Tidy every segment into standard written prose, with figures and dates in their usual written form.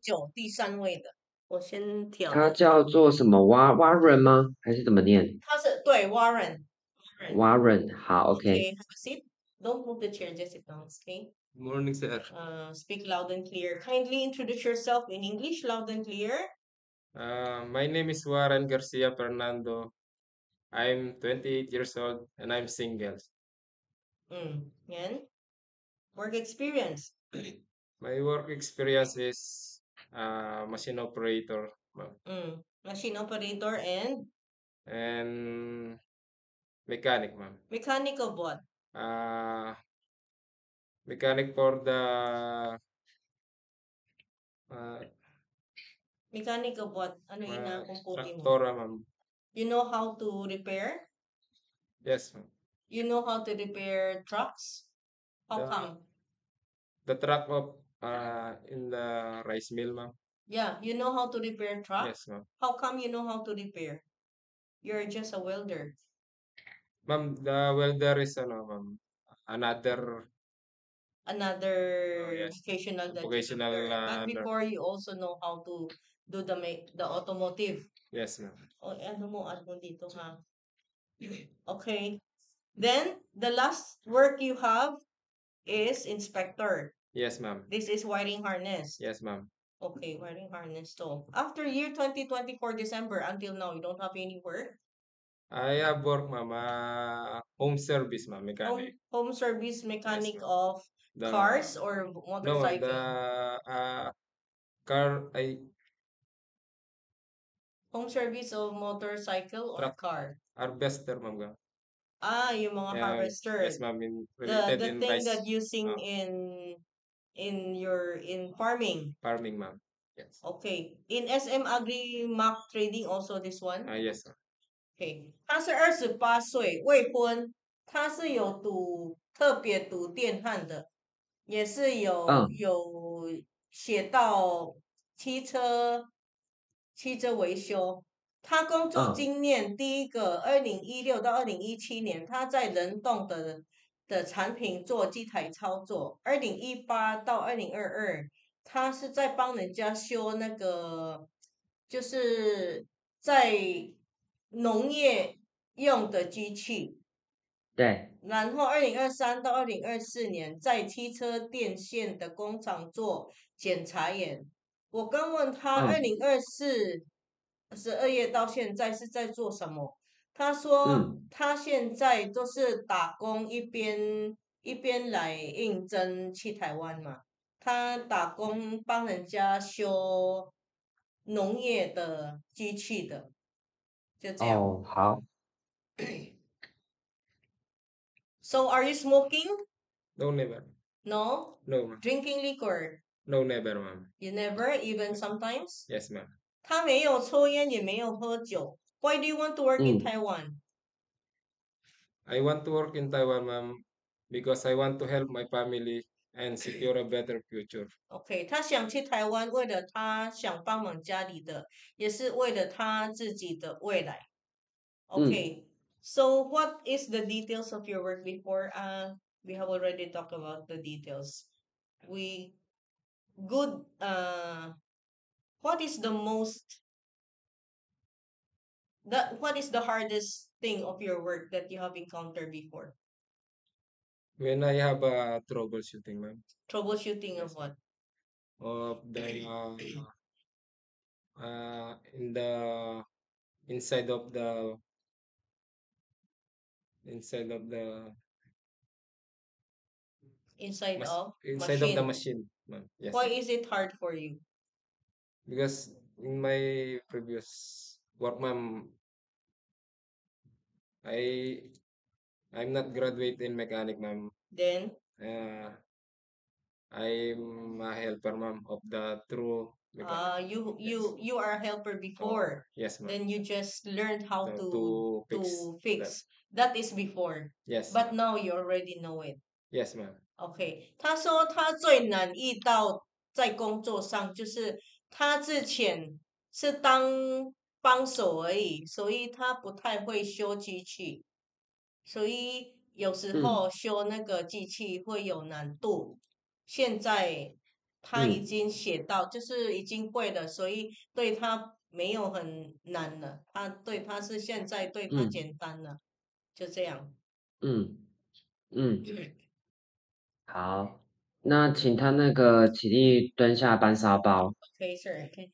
9第3位的。我先调。他叫做什么？Warren 吗？还是怎么念他是对 Warren。 ？Warren，好 Okay, ，OK。 have a seat. Don't move the chair, just sit down. Okay. Good morning, sir. Speak loud and clear. Kindly introduce yourself in English, loud and clear. My name is Warren Garcia Fernando. I'm 28 years old and I'm single. Yan. Work experience. My work experience is machine operator, ma'am, Machine operator and mechanic, ma'am. mechanic of what? Mechanic for the uh, Mechanic of what? Ano inakumputi mo? tractora, ma'am. You know how to repair? Yes, ma'am. You know how to repair trucks? How come? The truck of in the rice mill, ma'am. Yeah, you know how to repair truck? Yes, ma'am. How come you know how to repair? You're just a welder. Ma'am, the welder is ma'am, another yes, vocational that you vocational learn. But before you also know how to do the automotive. yes, ma'am. O ano mo dito ha. Okay. Then the last work you have is inspector. Yes, ma'am. This is wiring harness. Yes, ma'am. Okay, wiring harness. So after year 2024 December until now, you don't have any work? I have work, ma'am, home service, ma'am, mechanic. Home service mechanic Yes, of The cars or no, ma'am, motorcycle? the car Home service of motorcycle or truck car? harvester, ma'am. Yung mga Yes, harvester. ma'am, The related in thing rice that using in farming. farming, ma'am. Yes. Okay. In SM Agri Mark Trading also this one? Yes, ma'am. Okay. 他是28岁，未婚，他是有特别赌电焊的，也是有写到汽车维修。他工作经验，第一个2016到2017年，他在人动的产品做机台操作。2018到2022，他是在帮人家修那个，就是在农业用的机器。对。然后2023到2024年，在汽车电线的工厂做检查员。我刚问他2024 12月到现在是在做什么，他说他现在都是打工，一边来应征去台湾嘛。他打工帮人家修农业的机器的，就这样。哦，好。So are you smoking? No, never. No? No, ma'am. Drinking liquor? No, never, ma'am. You never, even sometimes? Yes, ma'am. 他没有抽烟，也没有喝酒。Why do you want to work in Taiwan? I want to work in Taiwan, ma'am, because I want to help my family and secure a better future. OK，他想去台湾，为了他想帮忙家里的，也是为了他自己的未来。OK，so what is the details of your work before? We have already talked about the details. What is the what is the hardest thing of your work that you have encountered before? When I have a troubleshooting, ma'am, Troubleshooting of what? of the in the inside of the Inside of inside of the machine, ma'am. Yes, Why is it hard for you? because in my previous work, ma'am, I'm not graduate in mechanic, ma'am. Then I'm a helper, ma'am, of the true mechanic. You are a helper before. Yes, ma'am. Then you just learned how To fix. That is before. Yes. But now you already know it. Yes, ma'am. OK，他说他最难遇到在工作上，就是他之前是当帮手而已，所以他不太会修机器，所以有时候修那个机器会有难度。现在他已经写到，就是已经会了，所以对他没有很难了。他是现在对他简单了，就这样。嗯嗯，好，那请他那个起立蹲下搬沙包。可以，Sir，OK。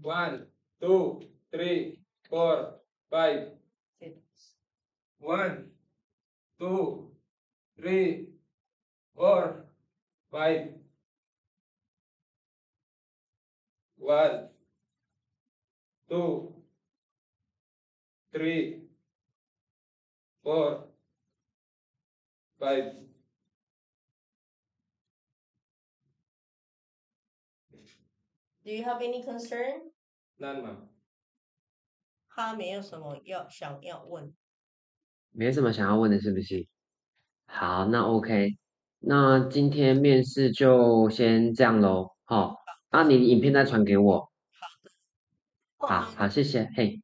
1, 2, 3, 4, 5. 1, 2, 3, 4, 5. 1, 2, 3, 4, 5. Do you have any concern？ None, ma'am. 他没有什么想要问。没什么想要问的，是不是？好，那 OK，那今天面试就先这样喽。好，啊，你的影片再传给我。好好，谢谢，嘿。